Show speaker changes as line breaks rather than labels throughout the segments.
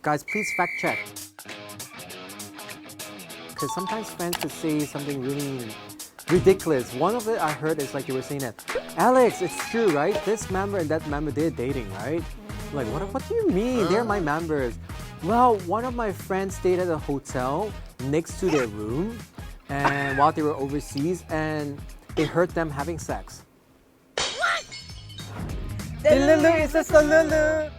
Guys, please fact check. Because sometimes fans could say something really ridiculous. One of it I heard is like you were saying that, Alex, it's true, right? This member and that member, they're dating, right? I'm like, what do you mean? They're my members. Well, one of my friends stayed at a hotel next to their room and while they were overseas and they heard them having sex. What? Lulu, it's just a Lulu.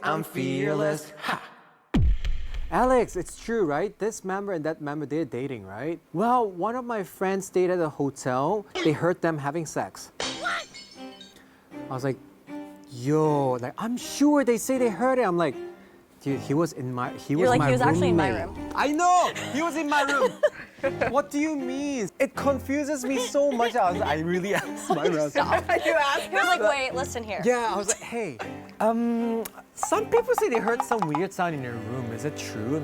I'm fearless. Ha! Alex, it's true, right? This member and that member, they're dating, right? Well, one of my friends stayed at a hotel. They heard them having sex. What? I was like, yo, like I'm sure they say they heard it. I'm like, dude, he was my
He was actually in my
roommate.
room.
I know, he was in my room. What do you mean? It confuses me so much. I really asked my room.
You asked? He was like, wait, listen here.
Yeah, I was like, hey, some people say they heard some weird sound in their room. Is it true?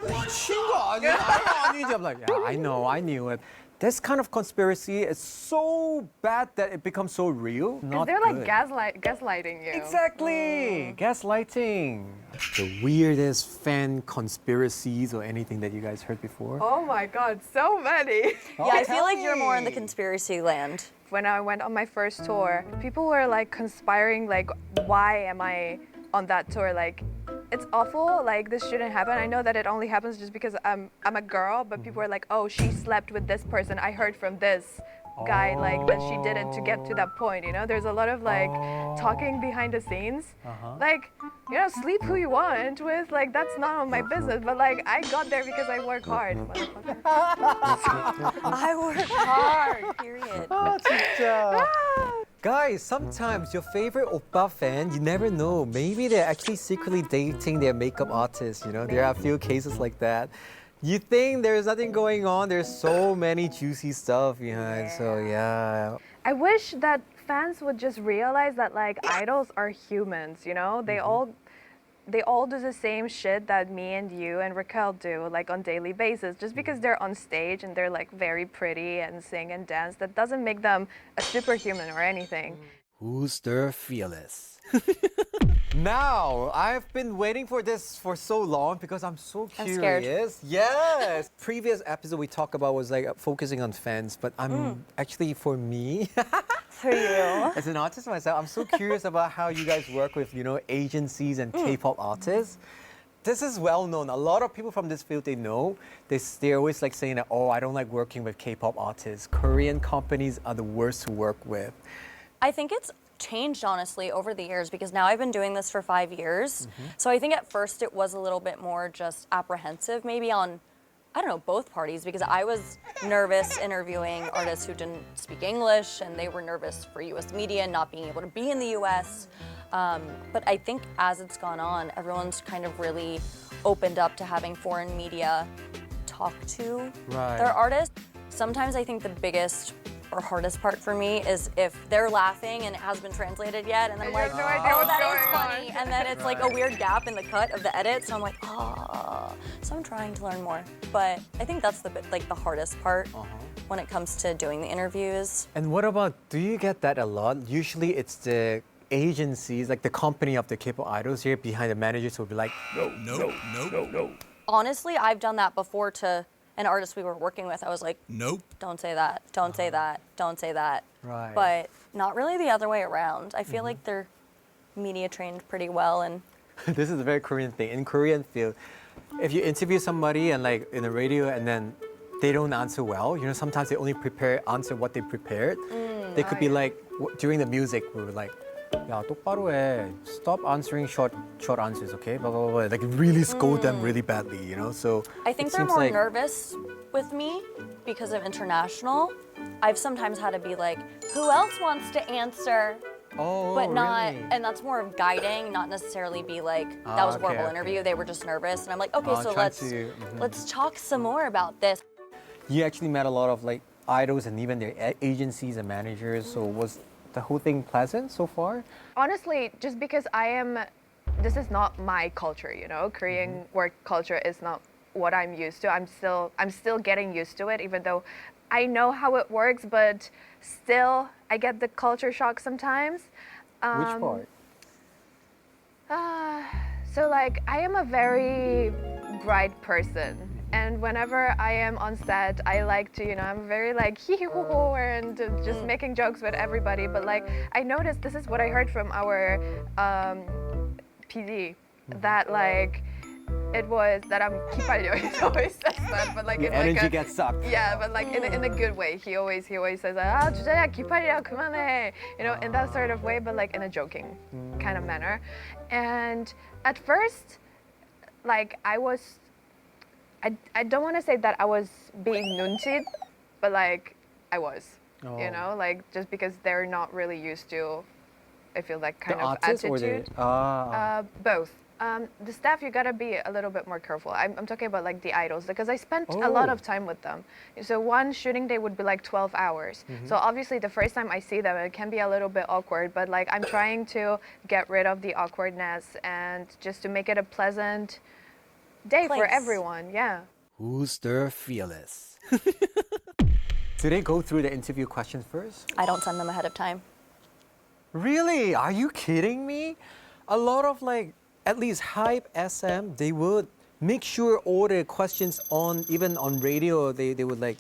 I'm like, yeah, I know, I knew it. This kind of conspiracy is so bad that it becomes so real. Not
They're like
good.
gaslighting you.
Exactly, gaslighting. The weirdest fan conspiracies or anything that you guys heard before?
Oh my God, so many.
Yeah, I feel like you're more in the conspiracy land.
When I went on my first tour, people were like conspiring, like, why am I on that tour? Like, it's awful, like this shouldn't happen. I know that it only happens just because I'm a girl, but people are like, oh, she slept with this person. I heard from this guy like that she did it to get to that point, you know? There's a lot of like talking behind the scenes. Like, you know, sleep who you want with, like that's not on my business, but like I got there because I work hard.
I work hard, period.
진짜. Guys, sometimes your favorite oppa fan, you never know. Maybe they're actually secretly dating their makeup artist, you know? There are a few cases like that. You think there's nothing going on, there's so many juicy stuff behind, so yeah.
I wish that fans would just realize that like idols are humans, you know? They all do the same shit that me and you and Raquel do like on daily basis. Just because they're on stage and they're like very pretty and sing and dance, that doesn't make them a superhuman or anything.
Who's the fearless? Now, I've been waiting for this for so long because I'm so
I'm scared.
curious. Yes. Previous episode we talked about was like focusing on fans, but I'm actually for me,
For you.
as an artist myself, I'm so curious about how you guys work with, you know, agencies and K-pop artists. This is well known. A lot of people from this field, they know. They're always like saying that, oh, I don't like working with K-pop artists. Korean companies are the worst to work with.
I think it's changed honestly over the years because now I've been doing this for 5 years. So I think at first it was a little bit more just apprehensive maybe on, I don't know, both parties because I was nervous interviewing artists who didn't speak English and they were nervous for US media not being able to be in the US. But I think as it's gone on, everyone's kind of really opened up to having foreign media talk to their artists. Sometimes I think the biggest or hardest part for me is if they're laughing and it hasn't been translated yet, and then I'm like,
no idea
oh,
what's
that
going
is funny,
on.
and then it's like a weird gap in the cut of the edit, so I'm like, oh. So I'm trying to learn more, but I think that's the bit, like the hardest part when it comes to doing the interviews.
And what about, do you get that a lot? Usually it's the agencies, like the company of the K-pop idols here behind the managers will be like, no.
Honestly, I've done that before to an artist we were working with. I was like,
Nope.
don't say that, don't say that, don't say that.
Right.
But not really the other way around. I feel like they're media trained pretty well, and
This is a very Korean thing. In Korean field, if you interview somebody and like in the radio and then they don't answer well, you know, sometimes they only answer what they prepared. They could be like, during the music, we were like, 야, 똑바로 해. Stop answering short answers, okay? Blah, blah, blah. Like really scold them really badly, you know? So
I think
it
they're
seems
more
like,
nervous with me because of international. I've sometimes had to be like, who else wants to answer?
oh,
But not,
really?
and that's more of guiding, not necessarily be like, that was a
okay,
horrible
okay.
interview, they were just nervous. And I'm like, okay, so
try
let's
to-
let's talk some more about this.
You actually met a lot of like idols and even their agencies and managers. So was the whole thing pleasant so far?
Honestly, just because this is not my culture, you know? Korean work culture is not what I'm used to. I'm still getting used to it, even though I know how it works, but still I get the culture shock sometimes.
Which part?
So like I am a very bright person, and whenever I am on set, I like to, I'm very like hee hee hoo hoo and just making jokes with everybody. But like I noticed, this is what I heard from our PD, that like it was that I'm 기빨려. He always says that, but like
Your
in like
energy
a,
gets sucked.
yeah, but like in a good way. He always says 주자야 기빨려 그만해, in that sort of way, but like in a joking kind of manner. And at first, like I don't want to say that I was being 눈치, but like I was, like just because they're not really used to, I feel like kind
The
of
artists or
attitude. Both. The staff, you gotta be a little bit more careful. I'm talking about like the idols, because I spent a lot of time with them. So one shooting day would be like 12 hours. So obviously the first time I see them, it can be a little bit awkward, but like I'm trying to get rid of the awkwardness and just to make it a pleasant day for
Place.
everyone. Yeah.
Who's the fearless? Do they go through the interview questions first?
I don't send them ahead of time.
Really? Are you kidding me? A lot of like, at least Hype SM, they would make sure all the questions even on radio, they would like,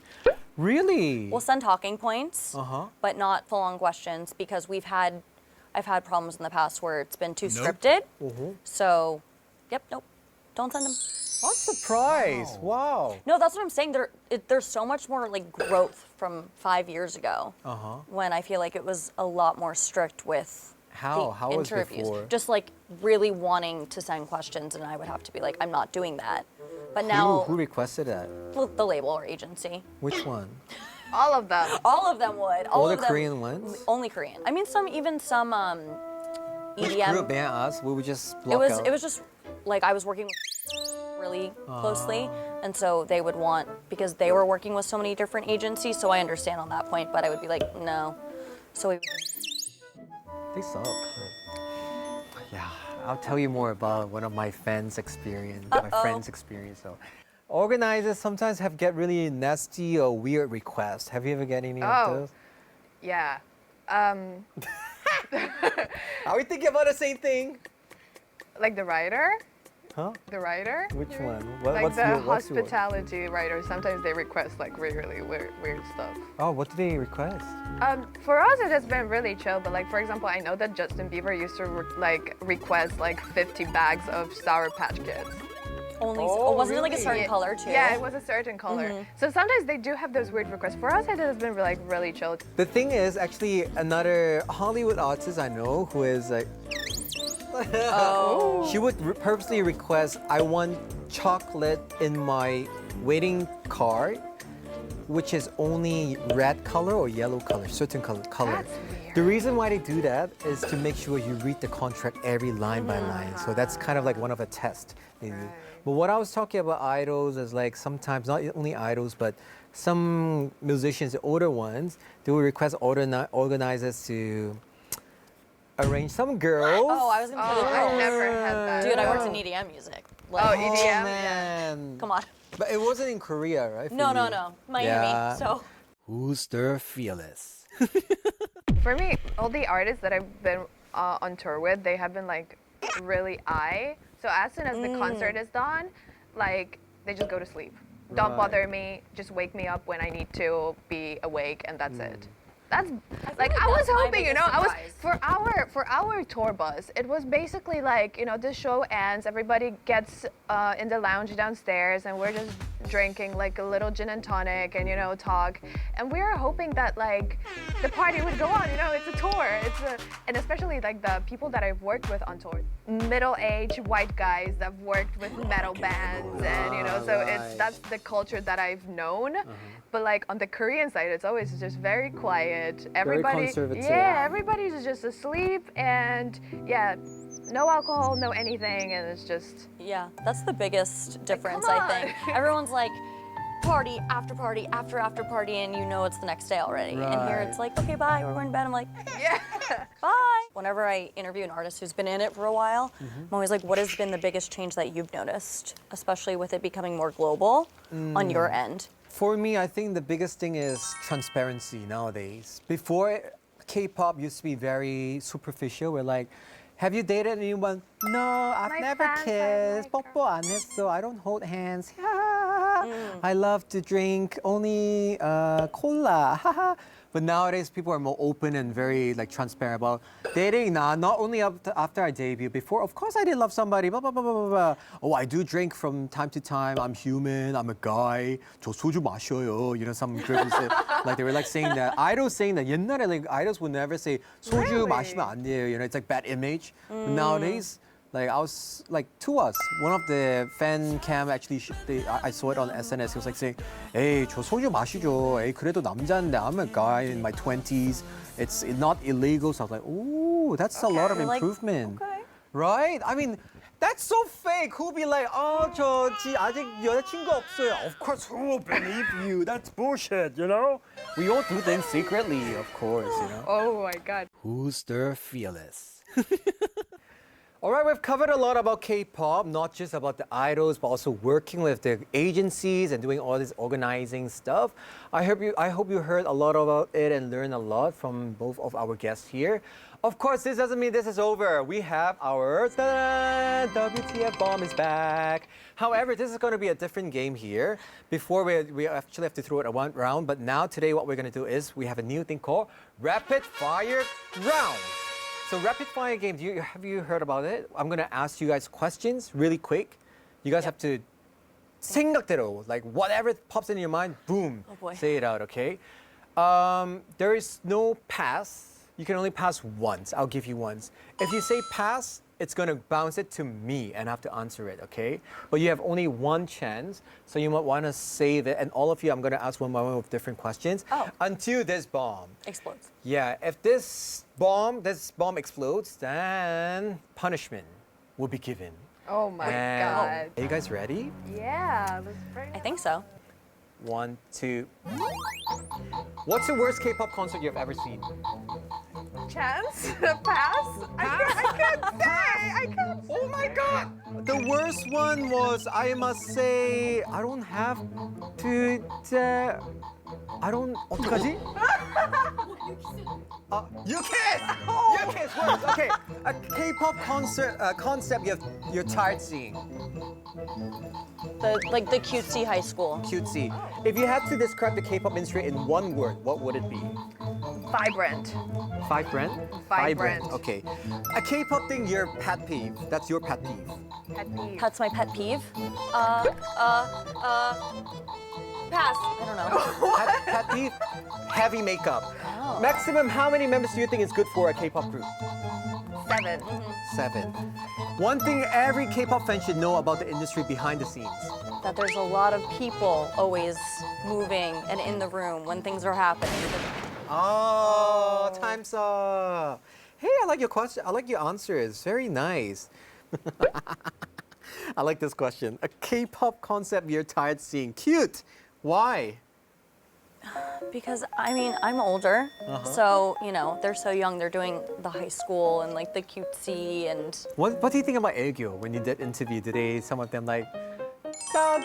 really?
We'll send talking points,
Uh-huh.
but not full-on questions, because I've had problems in the past where it's been too scripted. So, nope, don't send them.
I'm surprised. Wow.
No, that's what I'm saying. There's so much more like growth from 5 years ago, when I feel like it was a lot more strict with
How
the
was
interviews.
before?
Just like really wanting to send questions, and I would have to be like, I'm not doing that. But now
Who requested that?
the label or agency,
Which one?
All of them.
all of them would.
All the
of them,
Korean ones?
Only Korean. I mean, some
Which
EDM.
group, may I ask? We would just block out.
It was just like I was working with really closely, and so they would want, because they were working with so many different agencies. So I understand on that point, but I would be like, no. So we.
They suck. Yeah, I'll tell you more about one of my friends' experience. So, organizers sometimes get really nasty or weird requests. Have you ever get any of those?
Yeah.
Are we thinking about the same thing?
Like the writer?
Huh?
The writer?
Which one?
Like
what's
the
your, what's yours?
hospitality writers, sometimes they request like really weird stuff.
Oh, what do they request?
For us, it has been really chill. But like, for example, I know that Justin Bieber used to request like 50 bags of Sour Patch Kids.
Only,
Oh,
wasn't it like a
really?
certain color too?
Yeah, it was a certain color. So sometimes they do have those weird requests. For us, it has been like really chill.
The thing is, actually, another Hollywood artist I know who is like, she would purposely request, I want chocolate in my waiting card, which is only red color or yellow color, certain color.
That's weird.
The reason why they do that is to make sure you read the contract every line by line. So that's kind of like one of the tests they do. But what I was talking about idols is like sometimes, not only idols, but some musicians, the older ones, they will request organizers to arrange some girls.
Oh, I was gonna say the
I
girls.
never had that.
Dude, I worked in EDM music. Like,
Oh, EDM? Yeah.
Man.
come on.
But it wasn't in Korea, right? for
No,
you?
Miami.
Yeah.
So
Who's the fearless?
For me, all the artists that I've been on tour with, they have been like really So as soon as the concert is done, like they just go to sleep. Don't bother me. Just wake me up when I need to be awake, and that's it. That's like I was
that's my
hoping,
biggest
I was
surprise.
for our tour bus. It was basically like, the show ends, everybody gets in the lounge downstairs, and we're just drinking like a little gin and tonic and talk. And we were hoping that like the party would go on. It's a tour. And especially like the people that I've worked with on tour, middle-aged white guys that've worked with metal bands, and so that's the culture that I've known. But like on the Korean side, it's always just very quiet. Everybody,
conservative.
yeah, everybody's just asleep, and yeah, no alcohol, no anything, and it's just
yeah, that's the biggest difference,
come
I think.
on.
Everyone's like, party after party after party, and you know it's the next day already. And here it's like, okay, bye, we're going to bed. I'm like,
Yeah.
bye. Whenever I interview an artist who's been in it for a while, I'm always like, what has been the biggest change that you've noticed, especially with it becoming more global on your end?
For me, I think the biggest thing is transparency nowadays. Before, K-pop used to be very superficial. We're like, have you dated anyone? No, I've
My
never
fans are
kissed.
like
뽀뽀 안 했어. I don't hold hands. I love to drink only cola. But nowadays, people are more open and very like transparent about dating. Nah, not only after I debut. Before, of course, I did love somebody. Blah, blah, blah, blah, blah. Oh, I do drink from time to time. I'm human. I'm a guy. 저 소주 마셔요. You know, some girls say, like they were like saying that. Idols saying that. 옛날에 like idols would never say 소주
Really?
마시면 안 돼요. You know, it's like bad image. But nowadays. Like I was like to us, one of the fan cam actually I saw it on SNS. He was like saying, "Hey, 저 소주 마시죠. Hey, 그래도 남자인데 I'm a guy in my 20s. It's not illegal." So I was like, "Ooh, that's a lot of
You're like,
improvement."
okay.
Right? I mean, that's so fake. Who'll be like, 저 아직 여자친구 없어요. Of course, who will believe you? That's bullshit, you know? We all do things secretly, of course, you know?
Oh my God.
Who's the fearless? All right, we've covered a lot about K-pop, not just about the idols, but also working with the agencies and doing all this organizing stuff. I hope you heard a lot about it and learned a lot from both of our guests here. Of course, this doesn't mean this is over. We have our WTF bomb is back. However, this is going to be a different game here. Before we actually have to throw it around, but now today what we're going to do is we have a new thing called Rapid Fire Round. So rapid fire game, have you heard about it? I'm gonna ask you guys questions really quick. You guys have to 생각대로, like whatever pops in your mind, boom,
Oh boy.
say it out, okay? There is no pass. You can only pass once. I'll give you once. If you say pass, it's gonna bounce it to me and I have to answer it, okay? But you have only one chance, so you might wanna save it. And all of you, I'm gonna ask one by one with different questions until this bomb.
Explodes.
Yeah, if this bomb explodes, then punishment will be given.
Oh my
And-
God.
Are you guys ready?
Yeah. Let's bring
I think so.
1, 2. What's the worst K-pop concert you've ever seen?
Chance? Pass? I can't say. I can't.
Oh my God! The worst one was, I must say, I don't have to. 어떡하지? You kiss! You kiss words. Okay, a K-pop concert concept you're tired seeing.
The cutesy high school.
Cutesy. If you had to describe the K-pop industry in one word, what would it be?
Vibrant.
Vibrant?
Vibrant.
Okay. A K-pop thing, your pet peeve. That's your pet peeve.
Pet peeve.
That's my pet peeve. Pass. I don't know.
Pet peeve? Heavy makeup. Maximum, how many members do you think is good for a K-pop group?
7.
7. One thing every K-pop fan should know about the industry behind the scenes.
That there's a lot of people always moving and in the room when things are happening.
Oh, time's up. Hey, I like your question. I like your answer. It's very nice. I like this question. A K-pop concept you're tired seeing. Cute. Why?
Because I mean, I'm older, so you know they're so young. They're doing the high school and like the cutesy and.
What do you think about 애교? When you did interview today, some of them like,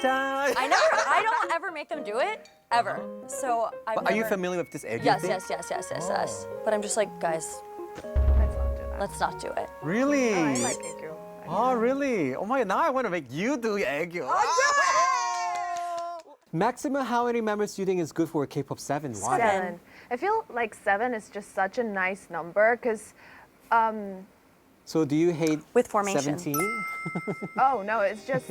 down.
I don't ever make them do it ever. So
Are you familiar with this 애교
Yes,
thing?
yes. But I'm just like, guys,
Let's not do that.
let's not do it.
Really?
I like Ikyu.
Oh, really? Oh my, now I want to make you do 애교. Maximum, how many members do you think is good for a K-pop 7? Why?
7. I feel like 7 is just such a nice number because,
So do you hate
With formation.
17?
oh no, it's just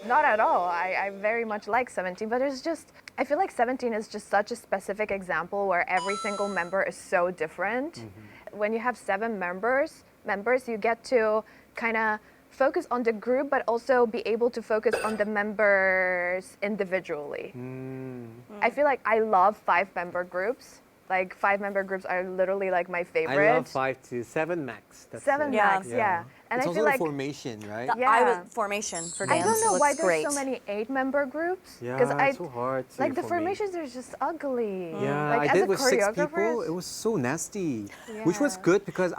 not at all. I very much like 17, but it's just, I feel like 17 is just such a specific example where every single member is so different. When you have 7 members, you get to kind of focus on the group, but also be able to focus on the members individually. I feel like I love 5-member groups. like 5-member groups are literally like my favorite.
I love 5 to 7 max. That's
7
it.
max, yeah. And
It's
I
also
feel
the
like
formation, right?
I
Yeah.
was formation for
I
dance.
don't know
looks
why
great.
there's so many 8-member groups.
Yeah,
I
it's so hard to
like the
formate.
formations are just ugly.
Yeah,
like
I
as
did
a
with 6 people.
choreographer,
It was so nasty, which was
Yeah.
good because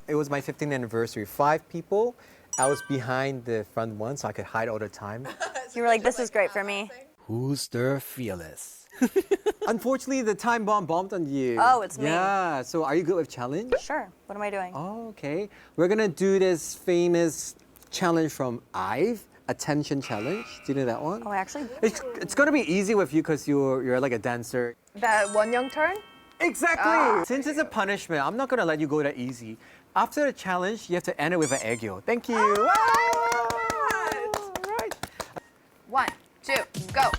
it was my 15th anniversary. 5 people. I was behind the front one, so I could hide all the time.
You were like, this is great for me.
Who's the fearless? Unfortunately, the time bomb bombed on you.
Oh, it's me.
Yeah. So, are you good with challenge?
Sure. What am I doing?
Oh, okay. We're gonna do this famous challenge from IVE, attention challenge. Do you know that one?
Oh, I actually.
It's gonna be easy with you because you're like a dancer.
that one young turn.
Exactly. Since it's a punishment, I'm not gonna let you go that easy. After the challenge, you have to end it with an aegyo. Thank you. Right.
1, 2, go.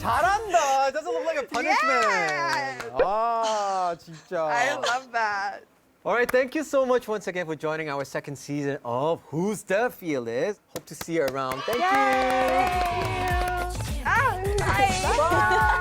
잘한다. It doesn't look like a punishment.
Yes.
아, 진짜.
I love that.
All right, thank you so much once again for joining our second season of Who's the Fearless. Hope to see you around. Thank you.
Ah, bye.